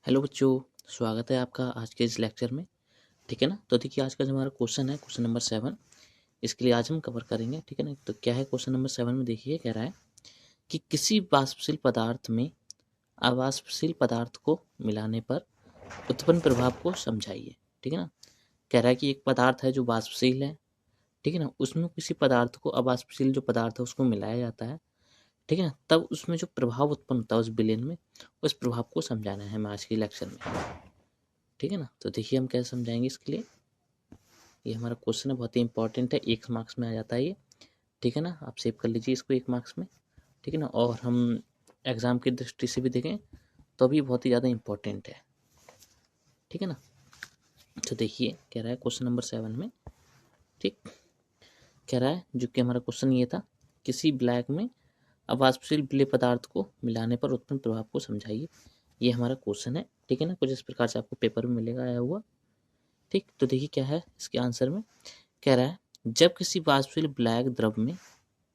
Hello बच्चों, स्वागत है आपका आज के इस लेक्चर में। ठीक है ना। तो देखिए आज का जो हमारा क्वेश्चन है क्वेश्चन नंबर 7, इसके लिए आज हम कवर करेंगे। ठीक है ना। तो क्या है क्वेश्चन नंबर 7 में, देखिए कह रहा है कि किसी वाष्पशील पदार्थ में अवाष्पशील पदार्थ को मिलाने पर उत्पन्न प्रभाव को समझाइए। ठीक है ना। कह रहा है कि एक पदार्थ है जो वाष्पशील है, ठीक है ना, उसमें किसी पदार्थ को अवाष्पशील जो पदार्थ है उसको मिलाया जाता है, ठीक है ना, तब उसमें जो प्रभाव उत्पन्न होता है उस विलयन में, उस प्रभाव को समझाना है हमें आज के लेक्चर में। ठीक है ना। तो देखिए हम कैसे समझाएंगे इसके लिए। ये हमारा क्वेश्चन है, बहुत ही इंपॉर्टेंट है, 1 मार्क्स में आ जाता है ये। ठीक है ना। आप सेव कर लीजिए इसको 1 मार्क्स में। ठीक है ना। और हम एग्जाम की दृष्टि से भी देखें तो भी बहुत ही ज़्यादा इंपॉर्टेंट है। ठीक है ना। तो देखिए कह रहा है क्वेश्चन नंबर 7 में, ठीक, कह रहा है जो कि हमारा क्वेश्चन ये था, किसी ब्लैक में अवाष्पशील विलेय पदार्थ को मिलाने पर उत्पन्न प्रभाव को समझाइए। ये हमारा क्वेश्चन है। ठीक है ना। कुछ इस प्रकार से आपको पेपर में मिलेगा आया हुआ। ठीक। तो देखिए क्या है इसके आंसर में, कह रहा है जब किसी वाष्पशील ब्लैक द्रव में,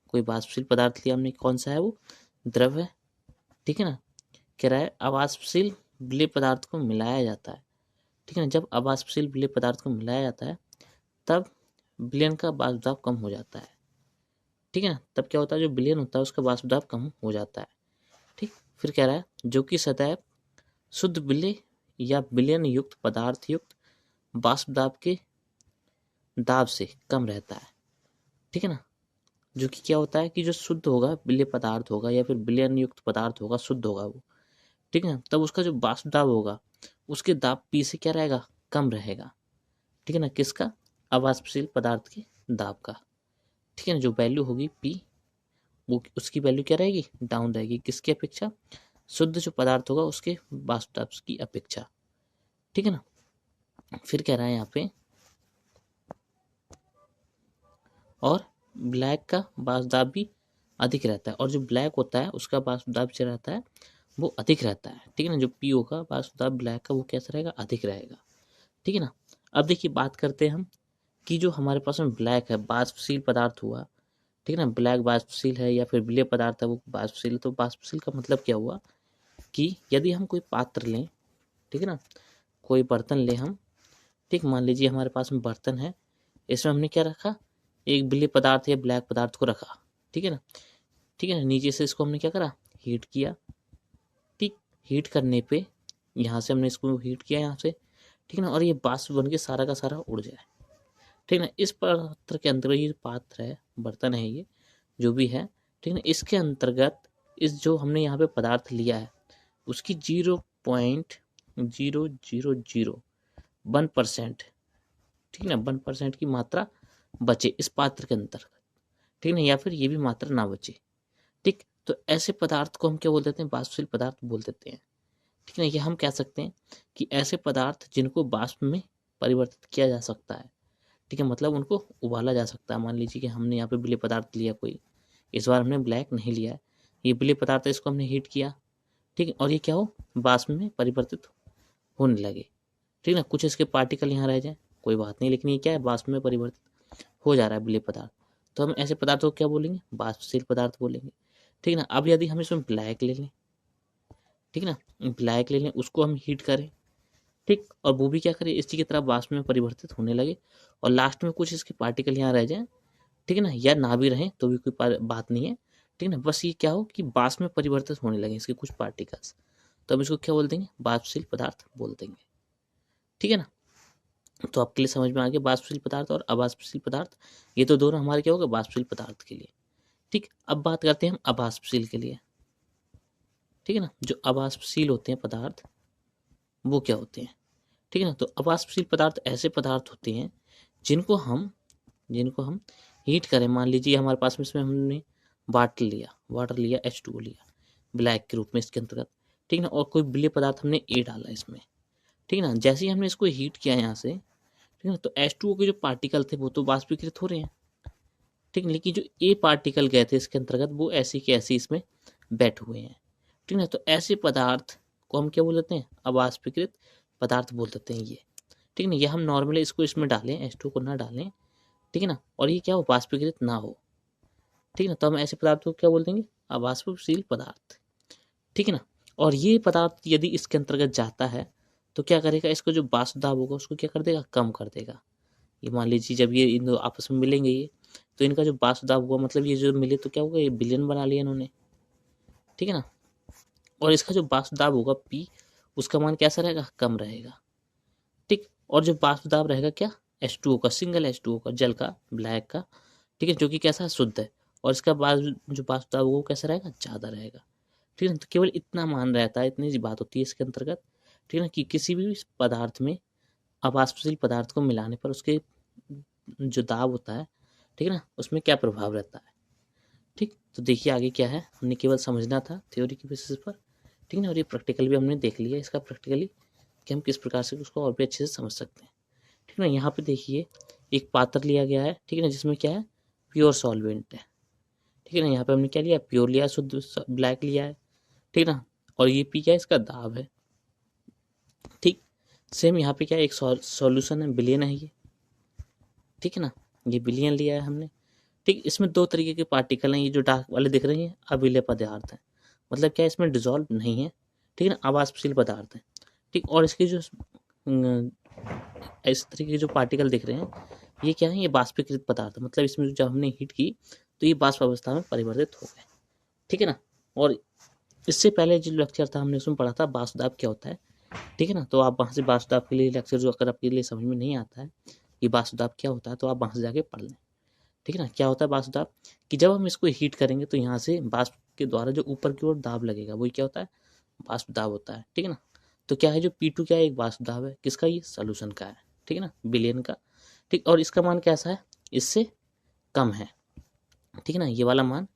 कोई वाष्पशील पदार्थ लिया हमने, कौन सा है वो, द्रव है। ठीक है ना। कह रहा है अवाष्पशील विलेय पदार्थ को मिलाया जाता है। ठीक है ना। जब अवाष्पशील विलेय पदार्थ को मिलाया जाता है तब विलयन का वाष्प दाब कम हो जाता है। ठीक है ना। तब क्या होता है, जो विलयन होता है उसका वाष्प दाब कम हो जाता है। ठीक। फिर कह रहा है जो कि सदैव शुद्ध विलेय या विलयन युक्त पदार्थ युक्त वाष्प दाब के दाब से कम रहता है। ठीक है ना। जो कि क्या होता है कि जो शुद्ध होगा विलेय पदार्थ होगा या फिर विलयन युक्त पदार्थ होगा, शुद्ध होगा वो, ठीक है ना, तब उसका जो वाष्प दाब होगा उसके दाब पी से क्या रहेगा, कम रहेगा। ठीक है ना। किसका, अवाष्पशील पदार्थ के दाब का। ठीक है ना। जो वैल्यू होगी पी, वो उसकी वैल्यू क्या रहेगी, डाउन रहेगी। किसकी अपेक्षा, शुद्ध जो पदार्थ होगा उसके वाष्प दाब की अपेक्षा। ठीक है ना। फिर कह रहा है यहाँ पे, और ब्लैक का वाष्प दाब भी अधिक रहता है, और जो ब्लैक होता है उसका वाष्प दाब जो रहता है वो अधिक रहता है। ठीक है ना। जो पी होगा वाष्प दाब ब्लैक का वो कैसा रहेगा, अधिक रहेगा। ठीक है ना। अब देखिए बात करते हैं हम कि जो हमारे पास में ब्लैक है, वाष्पशील पदार्थ हुआ, ठीक है ना, ब्लैक वाष्पशील है या फिर विलेय पदार्थ है वो वाष्पशील है। तो वाष्पशील का मतलब क्या हुआ कि यदि हम कोई पात्र लें, ठीक है ना, कोई बर्तन लें हम, ठीक, मान लीजिए हमारे पास में बर्तन है, इसमें हमने क्या रखा, एक विलेय पदार्थ या ब्लैक पदार्थ को रखा। ठीक है ना। ठीक है ना। नीचे से इसको हमने क्या करा, हीट किया। ठीक। हीट करने पे यहाँ से हमने इसको हीट किया यहाँ से, ठीक है ना, और ये वाष्प बन के सारा का सारा उड़ जाए। ठीक है ना। इस पात्र के अंतर्गत, ये पात्र है, बर्तन है ये जो भी है, ठीक है ना, इसके अंतर्गत इस जो हमने यहाँ पे पदार्थ लिया है उसकी 0.0001%, ठीक है ना, 1% की मात्रा बचे इस पात्र के अंतर्गत। ठीक है ना। या फिर ये भी मात्रा ना बचे। ठीक। तो ऐसे पदार्थ को हम क्या बोल देते हैं, वाष्पशील पदार्थ बोल देते हैं। ठीक है ना। ये हम कह सकते हैं कि ऐसे पदार्थ जिनको वाष्प में परिवर्तित किया जा सकता है। ठीक है। मतलब उनको उबाला जा सकता है। मान लीजिए कि हमने यहाँ पे विलेय पदार्थ लिया कोई, इस बार हमने ब्लैक नहीं लिया है, ये विलेय पदार्थ है, इसको हमने हीट किया। ठीक है। और ये क्या हो, वाष्प में परिवर्तित होने लगे। ठीक है ना। कुछ इसके पार्टिकल यहाँ रह जाए कोई बात नहीं, लेकिन ये क्या है, वाष्प में परिवर्तित हो जा रहा है विलेय पदार्थ। तो हम ऐसे पदार्थों को क्या बोलेंगे, वाष्पशील पदार्थ बोलेंगे। ठीक है ना। अब यदि हम इसमें ब्लैक ले लें, ठीक है ना, ब्लैक ले लें, उसको हम हीट करें, ठीक, और वो भी क्या करे, इसी की तरह वाष्प में परिवर्तित होने लगे, और लास्ट में कुछ इसके पार्टिकल यहाँ रह जाए, ठीक है ना, या ना भी रहें तो भी कोई बात नहीं है। ठीक है ना। बस ये क्या हो कि वाष्प में परिवर्तित होने लगे इसके कुछ पार्टिकल्स, तो हम इसको क्या बोल देंगे, वाष्पशील पदार्थ बोल देंगे। ठीक है ना। तो आपके लिए समझ में आ गया वाष्पशील पदार्थ और अवाष्पशील पदार्थ, ये तो दोनों हमारे क्या होगा, वाष्पशील पदार्थ के लिए। ठीक। अब बात करते हैं हम अवाष्पशील के लिए। ठीक है ना। जो अवाष्पशील होते हैं पदार्थ वो क्या होते हैं, ठीक है ना। तो अवाष्पशील पदार्थ ऐसे पदार्थ होते हैं जिनको हम हीट करें। मान लीजिए हमारे पास में इसमें हमने वाटर लिया H2O लिया ब्लैक के रूप में इसके अंतर्गत, ठीक है ना, और कोई विलेय पदार्थ हमने ए डाला इसमें। ठीक है ना। जैसे ही हमने इसको हीट किया यहाँ से, ठीक है ना, तो H2O के जो पार्टिकल थे वो तो वाष्पीकृत हो रहे हैं। ठीक है। लेकिन जो ए पार्टिकल गए थे इसके अंतर्गत वो ऐसे के ऐसे इसमें बैठे हुए हैं। ठीक है ना। तो ऐसे पदार्थ को हम क्या बोल देते हैं, अवाष्पीकृत पदार्थ बोल देते हैं ये। ठीक है ना। ये हम नॉर्मली इसको इसमें डालें, H2O को ना डालें, ठीक है ना, और ये क्या हो, वाष्पीकृत ना हो। ठीक है ना। तो हम ऐसे पदार्थ को क्या बोल देंगे, अवाष्पशील पदार्थ। ठीक है ना। और ये पदार्थ यदि इसके अंतर्गत जाता है तो क्या करेगा, इसको जो वाष्प दाब होगा उसको क्या कर देगा, कम कर देगा। ये मान लीजिए जब ये इन दो आपस में मिलेंगे ये, तो इनका जो वाष्प दाब हुआ, मतलब ये जो मिले तो क्या होगा, ये विलयन बना लिया इन्होंने, ठीक है ना। और इसका जो वाष्प दाब होगा P, उसका मान कैसा रहेगा, कम रहेगा, ठीक। और जो वाष्प दाब रहेगा क्या, H2O का, सिंगल H2O का, जल का, ब्लैक का, ठीक है, जो कि कैसा है, शुद्ध है। और इसका जो वाष्प दाब होगा वो कैसा रहेगा, ज़्यादा रहेगा, ठीक है। तो केवल इतना मान रहता है, इतनी सी बात होती है इसके अंतर्गत, ठीक है ना, कि किसी भी पदार्थ में अवाष्पशील पदार्थ को मिलाने पर उसके जो दाब होता है, ठीक है ना, उसमें क्या प्रभाव रहता है, ठीक। तो देखिए आगे क्या है, हमने केवल समझना था थ्योरी की बेसिस पर, ठीक है ना। और ये प्रैक्टिकल भी हमने देख लिया इसका प्रैक्टिकली, कि हम किस प्रकार से उसको और भी अच्छे से समझ सकते हैं, ठीक है ना। यहाँ पे देखिए एक पात्र लिया गया है, ठीक है ना, जिसमें क्या है, प्योर सॉल्वेंट है, ठीक है ना। यहाँ पे हमने क्या लिया, प्योर लिया, शुद्ध ब्लैक लिया है, ठीक है ना। और ये पी क्या है, इसका दाब है, ठीक। सेम यहाँ पे क्या है, एक सॉल्यूशन है, बिलियन है ये, ठीक है ना, ये बिलियन लिया है हमने, ठीक। इसमें दो तरीके के पार्टिकल हैं, ये जो डार्क वाले दिख रहे हैं अविलय पदार्थ है, मतलब क्या है, इसमें डिजॉल्व नहीं है, ठीक है ना, अवाष्पशील पदार्थ है, ठीक। और इसके जो इस तरीके के जो पार्टिकल दिख रहे हैं, ये क्या है, ये बाष्पीकृत पदार्थ है, मतलब इसमें जब हमने हीट की तो ये बाष्प अवस्था में परिवर्तित हो गए, ठीक है ना। और इससे पहले जो लेक्चर था हमने उसमें पढ़ा था वाष्प दाब क्या होता है, ठीक है ना। तो आप वहाँ से वाष्प दाब के लिए लेक्चर जो अगर आपके लिए समझ में नहीं आता है कि वाष्प दाब क्या होता है, तो आप वहाँ से जाके पढ़ लें, ठीक है ना। क्या होता है वाष्प दाब, कि जब हम इसको हीट करेंगे तो यहाँ से वाष्प के द्वारा जो ऊपर की ओर दाब लगेगा वही क्या होता है, वाष्प दाब होता है, ठीक है ना। तो क्या है, जो P2 क्या है, एक वाष्प दाब है, किसका, ये सॉल्यूशन का है, ठीक है ना, विलयन का, ठीक। और इसका मान कैसा है, इससे कम है, ठीक है ना, ये वाला मान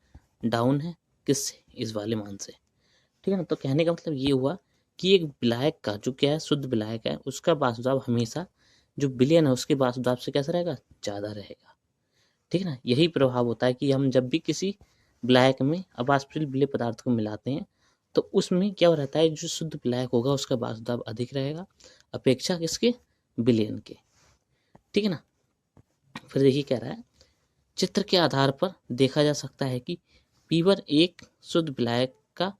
डाउन है, किससे, इस वाले मान से, ठीक है ना। तो कहने का मतलब ये हुआ कि एक विलायक का जो क्या है, शुद्ध विलायक है, उसका वाष्प दाब हमेशा जो विलयन है उसके वाष्प दाब से कैसा रहेगा, ज़्यादा रहेगा, ठीक है ना। यही प्रभाव होता है कि हम जब भी किसी विलायक में अवाष्पशील विलेय पदार्थ को मिलाते हैं तो उसमें क्या रहता है, जो शुद्ध विलायक होगा उसका वाष्प दाब अधिक रहेगा अपेक्षा किसके, विलयन के, ठीक है ना। फिर देखिए कह रहा है, चित्र के आधार पर देखा जा सकता है कि P1 एक शुद्ध विलायक का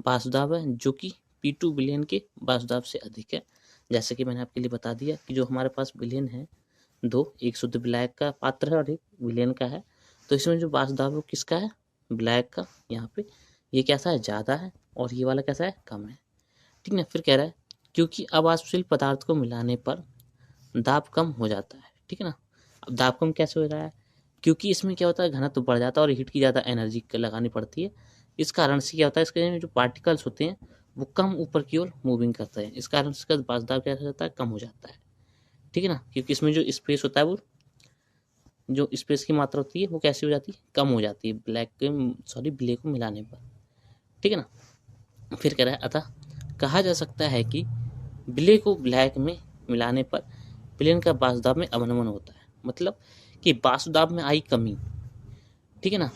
वाष्प दाब है जो कि P2 विलयन के वाष्प दाब से अधिक है। जैसे कि मैंने आपके लिए बता दिया कि जो हमारे पास विलयन है दो, एक शुद्ध विलायक का पात्र है और एक विलयन का है, तो इसमें जो वाष्प दाब है वो किसका है, विलायक का, यहाँ पे ये कैसा है, ज़्यादा है, और ये वाला कैसा है, कम है, ठीक है। फिर कह रहा है क्योंकि अवाष्पशील पदार्थ को मिलाने पर दाब कम हो जाता है, ठीक है ना। अब दाब कम कैसे हो रहा है, क्योंकि इसमें क्या होता है, घनत्व बढ़ जाता है और हीट की ज़्यादा एनर्जी लगानी पड़ती है, इस कारण से क्या होता है, इसके जो पार्टिकल्स होते हैं वो कम ऊपर की ओर मूविंग करते हैं, इस कारण से इसका वाष्प दाब क्या हो जाता है, कम हो जाता है, ठीक है ना। क्योंकि इसमें जो स्पेस होता है वो, जो स्पेस की मात्रा होती है वो कैसी हो जाती है, कम हो जाती है ब्लैक के, सॉरी ब्लैक को मिलाने पर, ठीक है ना। फिर कह रहा है अतः कहा जा सकता है कि ब्लैक को ब्लैक में मिलाने पर विलयन का वाष्प दाब में अवनमन होता है, मतलब कि वाष्प दाब में आई कमी, ठीक है ना,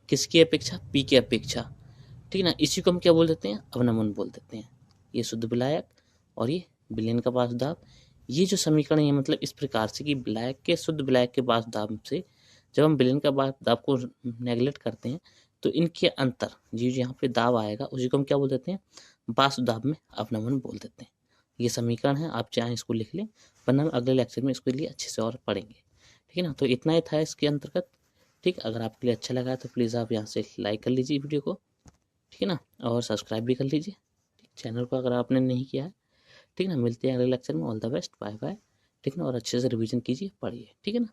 किसकी अपेक्षा, पी की अपेक्षा, ठीक है ना। इसी को हम क्या बोल देते हैं, अवनमन बोल देते हैं। ये शुद्ध विलायक और ये विलयन का वाष्प दाब, ये जो समीकरण है मतलब इस प्रकार से कि विलायक के, शुद्ध विलायक के वाष्प दाब से जब हम विलयन का वाष्प दाब को नेगलेक्ट करते हैं तो इनके अंतर, ये जो यहाँ पे दाब आएगा उसी को हम क्या बोल देते हैं, वाष्प दाब में अवनमन बोल देते हैं। ये समीकरण है, आप चाहें इसको लिख लें, वरना हम अगले लेक्चर में इसके लिए अच्छे से और पढ़ेंगे, ठीक है ना। तो इतना ही था इसके अंतर्गत, ठीक। अगर आपके लिए अच्छा लगा तो प्लीज़ आप यहाँ से लाइक कर लीजिए वीडियो को, ठीक है ना, और सब्सक्राइब भी कर लीजिए, ठीक, चैनल को अगर आपने नहीं किया है, ठीक है ना। मिलते हैं अगले लेक्चर में, all the best, bye bye, ठीक है ना। और अच्छे से रिवीजन कीजिए, पढ़िए, ठीक है ना।